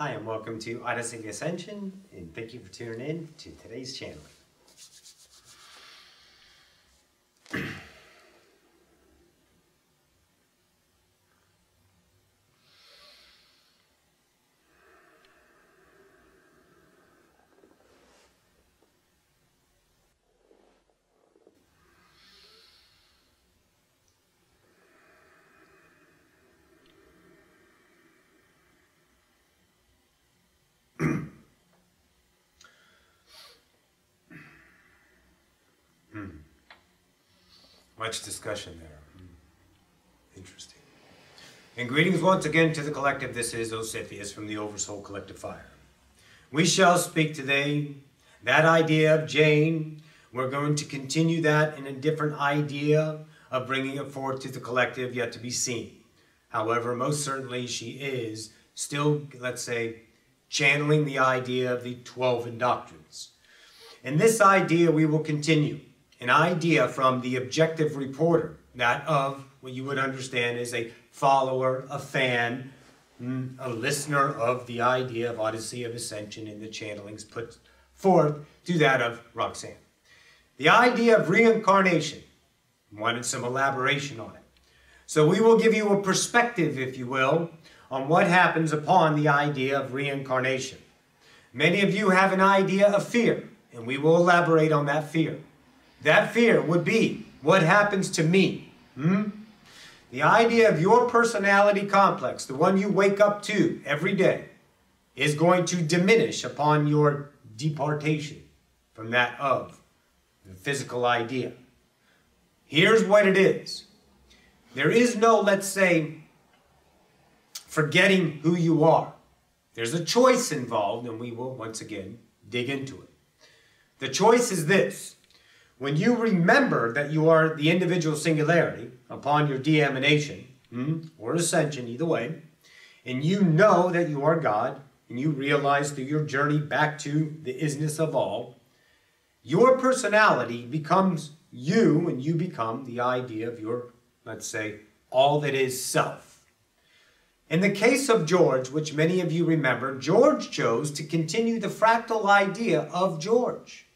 Hi, and welcome to Odyssey Ascension, and thank you for tuning in to today's channel. Much discussion there. Interesting. And greetings once again to the collective. This is Ocyphius from the Oversoul Collective Fire. We shall speak today that idea of Jane. We're going to continue that in a different idea of bringing it forth to the collective yet to be seen. However, most certainly she is still, let's say, channeling the idea of the 12 indoctrines. And this idea we will continue. An idea from the objective reporter, that of what you would understand as a follower, a fan, a listener of the idea of Odyssey of Ascension and the channelings put forth to that of Roxanne. The idea of reincarnation, wanted some elaboration on it. So we will give you a perspective, if you will, on what happens upon the idea of reincarnation. Many of you have an idea of fear, and we will elaborate on that fear. That fear would be, what happens to me? The idea of your personality complex, the one you wake up to every day, is going to diminish upon your departation from that of the physical idea. Here's what it is. There is no, let's say, forgetting who you are. There's a choice involved, and we will once again dig into it. The choice is this. When you remember that you are the individual singularity upon your de-emanation, or ascension, either way, and you know that you are God, and you realize through your journey back to the isness of all, your personality becomes you, and you become the idea of your, let's say, all that is self. In the case of George, which many of you remember, George chose to continue the fractal idea of George.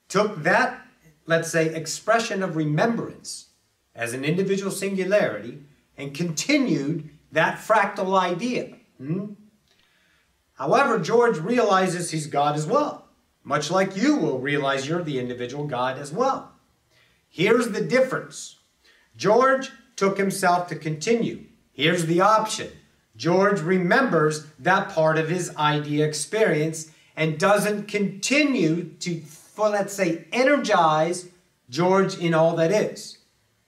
Took that, let's say, expression of remembrance as an individual singularity and continued that fractal idea. However, George realizes he's God as well, much like you will realize you're the individual God as well. Here's the difference. George took himself to continue. Here's the option. George remembers that part of his idea experience and doesn't continue to, let's say, energize George in all that is.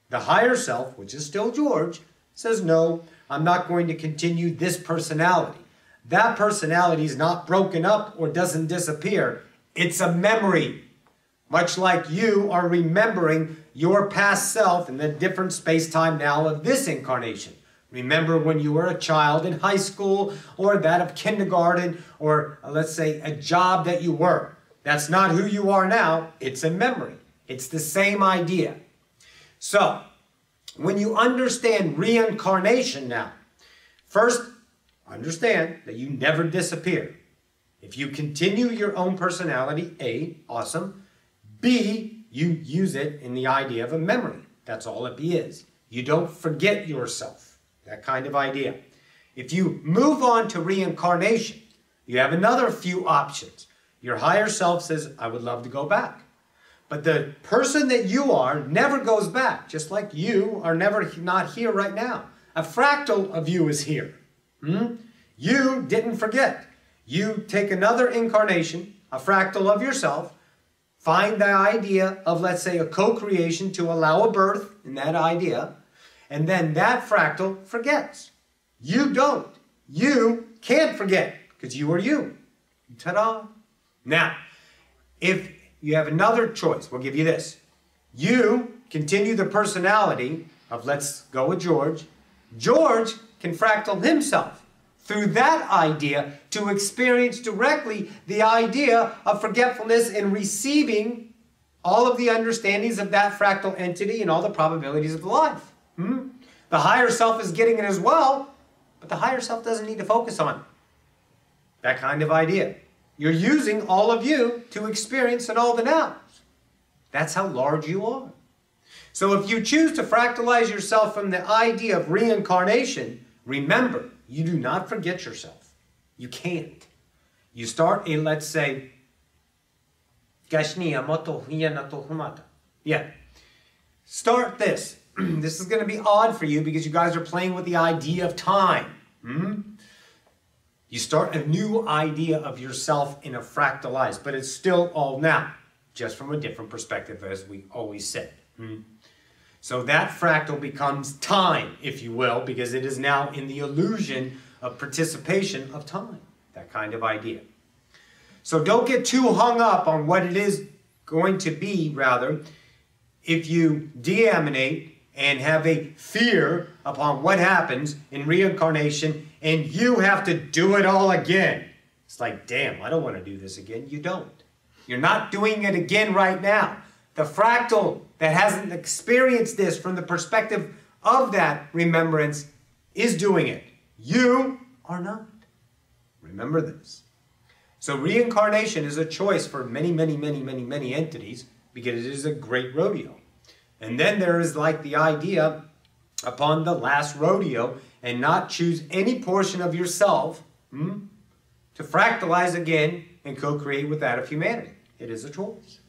The higher self, which is still George, says, no, I'm not going to continue this personality. That personality is not broken up or doesn't disappear. It's a memory. Much like you are remembering your past self in the different space-time now of this incarnation. Remember when you were a child in high school or that of kindergarten or, let's say, a job that you were. That's not who you are now. It's a memory. It's the same idea. So, when you understand reincarnation now, first, understand that you never disappear. If you continue your own personality, A, awesome. B, you use it in the idea of a memory. That's all it is. You don't forget yourself. That kind of idea. If you move on to reincarnation, you have another few options. Your higher self says, I would love to go back. But the person that you are never goes back, just like you are never not here right now. A fractal of you is here. You didn't forget. You take another incarnation, a fractal of yourself, find the idea of, let's say, a co-creation to allow a birth in that idea, and then that fractal forgets. You don't. You can't forget because you are you. Ta-da! Now, if you have another choice, we'll give you this. You continue the personality of, let's go with George. George can fractal himself through that idea to experience directly the idea of forgetfulness and receiving all of the understandings of that fractal entity and all the probabilities of life. The higher self is getting it as well, but the higher self doesn't need to focus on it. That kind of idea. You're using all of you to experience in all the nows. That's how large you are. So if you choose to fractalize yourself from the idea of reincarnation, remember, you do not forget yourself. You can't. You start a, let's say, yeah. Start this. This is going to be odd for you because you guys are playing with the idea of time. You start a new idea of yourself in a fractalized, but it's still all now, just from a different perspective, as we always said. So that fractal becomes time, if you will, because it is now in the illusion of participation of time, that kind of idea. So don't get too hung up on what it is going to be, rather, if you deaminate and have a fear upon what happens in reincarnation and you have to do it all again. It's like, damn, I don't want to do this again. You don't. You're not doing it again right now. The fractal that hasn't experienced this from the perspective of that remembrance is doing it. You are not. Remember this. So reincarnation is a choice for many, many, many, many, many entities because it is a great rodeo. And then there is like the idea upon the last rodeo and not choose any portion of yourself to fractalize again and co-create with that of humanity. It is a choice.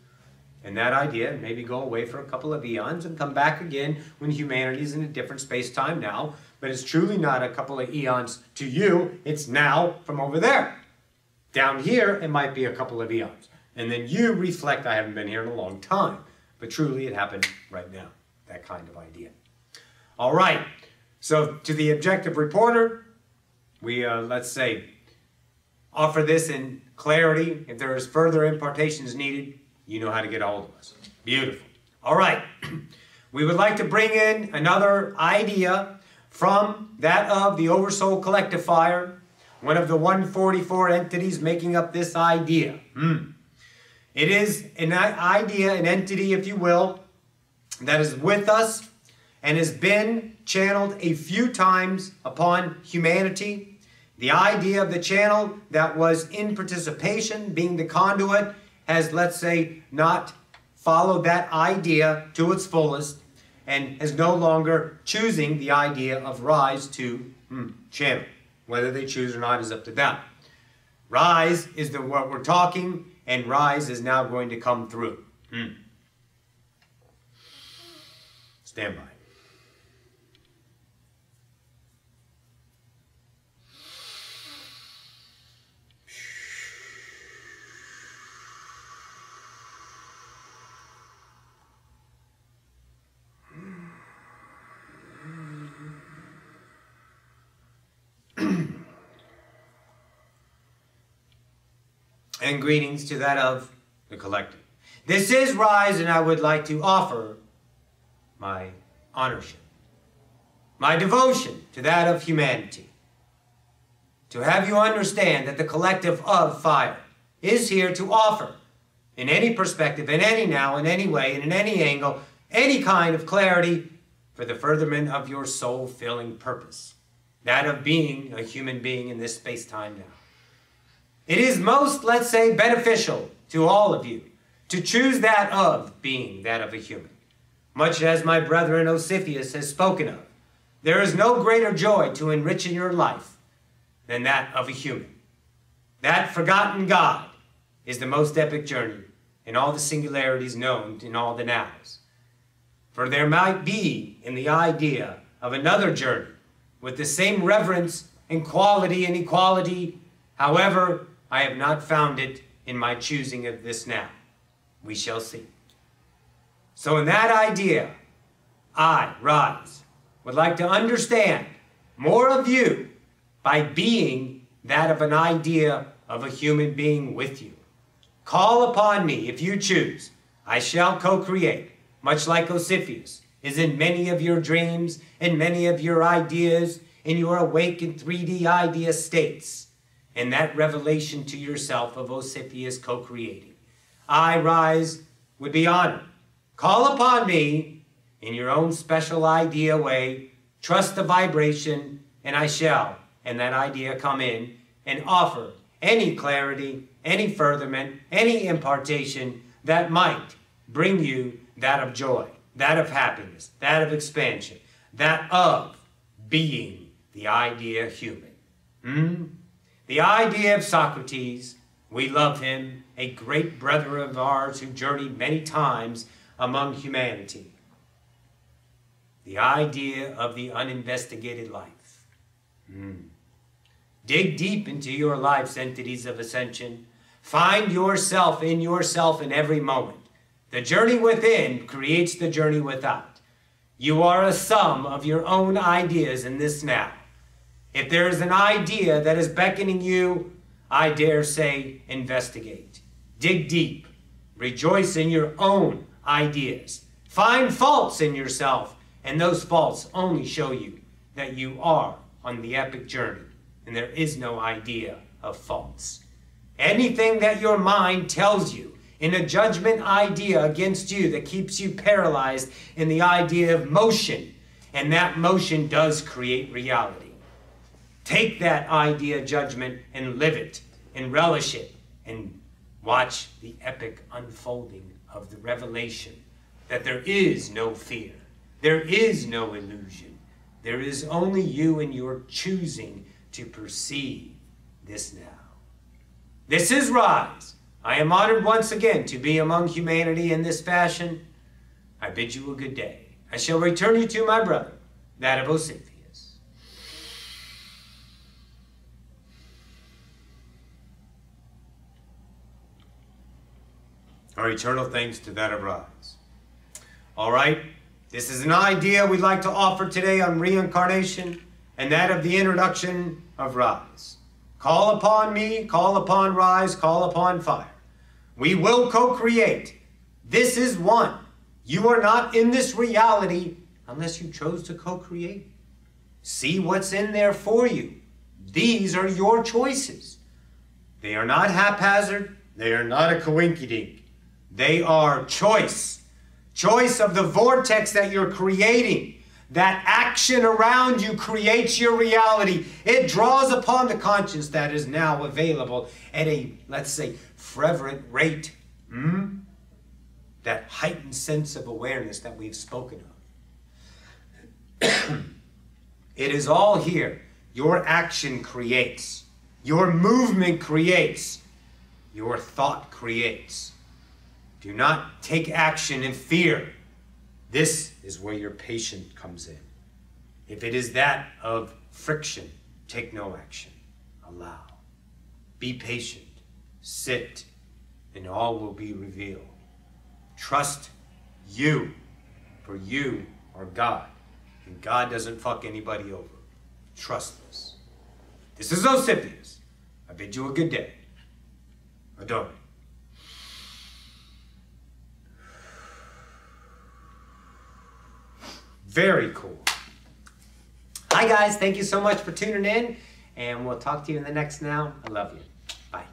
And that idea, maybe go away for a couple of eons and come back again when humanity is in a different space-time now. But it's truly not a couple of eons to you. It's now from over there. Down here, it might be a couple of eons. And then you reflect, I haven't been here in a long time. But truly, it happened right now. That kind of idea. All right. So to the objective reporter, we, let's say, offer this in clarity. If there is further impartations needed, you know how to get a hold of us. Beautiful. All right. We would like to bring in another idea from that of the Oversoul Collective Fire, one of the 144 entities making up this idea. It is an idea, an entity, if you will, that is with us and has been channeled a few times upon humanity. The idea of the channel that was in participation, being the conduit, has, let's say, not followed that idea to its fullest and is no longer choosing the idea of Rize to channel. Whether they choose or not is up to them. Rize is what we're talking, and Rize is now going to come through. Stand by. And greetings to that of the collective. This is Rize, and I would like to offer my honorship, my devotion to that of humanity, to have you understand that the collective of fire is here to offer, in any perspective, in any now, in any way, and in any angle, any kind of clarity for the furtherment of your soul-filling purpose, that of being a human being in this space-time now. It is most, let's say, beneficial to all of you to choose that of being that of a human. Much as my brethren Ocyphius has spoken of, there is no greater joy to enrich in your life than that of a human. That forgotten God is the most epic journey in all the singularities known in all the nows. For there might be in the idea of another journey with the same reverence and quality and equality. However, I have not found it in my choosing of this now. We shall see. So in that idea, I, Rize, would like to understand more of you by being that of an idea of a human being with you. Call upon me if you choose. I shall co-create, much like Ocyphius is in many of your dreams and many of your ideas in your awakened 3D idea states. And that revelation to yourself of Ocyphius co-creating. I, Rize, would be honored. Call upon me in your own special idea way. Trust the vibration, and I shall, and that idea come in and offer any clarity, any furtherment, any impartation that might bring you that of joy, that of happiness, that of expansion, that of being the idea human. The idea of Socrates, we love him, a great brother of ours who journeyed many times among humanity. The idea of the uninvestigated life. Dig deep into your life's entities of ascension. Find yourself in every moment. The journey within creates the journey without. You are a sum of your own ideas in this now. If there is an idea that is beckoning you, I dare say, investigate. Dig deep. Rejoice in your own ideas. Find faults in yourself, and those faults only show you that you are on the epic journey, and there is no idea of faults. Anything that your mind tells you in a judgment idea against you that keeps you paralyzed in the idea of motion, and that motion does create reality. Take that idea judgment and live it and relish it and watch the epic unfolding of the revelation that there is no fear. There is no illusion. There is only you and your choosing to perceive this now. This is Rize. I am honored once again to be among humanity in this fashion. I bid you a good day. I shall return you to my brother, that of Ocyphius. Our eternal thanks to that of Rize. All right, this is an idea we'd like to offer today on reincarnation, and that of the introduction of Rize. Call upon me, call upon Rize, call upon fire. We will co-create. This is one. You are not in this reality unless you chose to co-create. See what's in there for you. These are your choices. They are not haphazard. They are not a coinkydink. They are choice. Choice of the vortex that you're creating. That action around you creates your reality. It draws upon the conscience that is now available at a, let's say, fervent rate. That heightened sense of awareness that we've spoken of. It is all here. Your action creates. Your movement creates. Your thought creates. Do not take action in fear. This is where your patience comes in. If it is that of friction, take no action. Allow. Be patient. Sit, and all will be revealed. Trust you, for you are God, and God doesn't fuck anybody over. Trust this. This is Ocyphius. I bid you a good day. Adore. Very cool. Hi guys, thank you so much for tuning in, and we'll talk to you in the next now. I love you. Bye.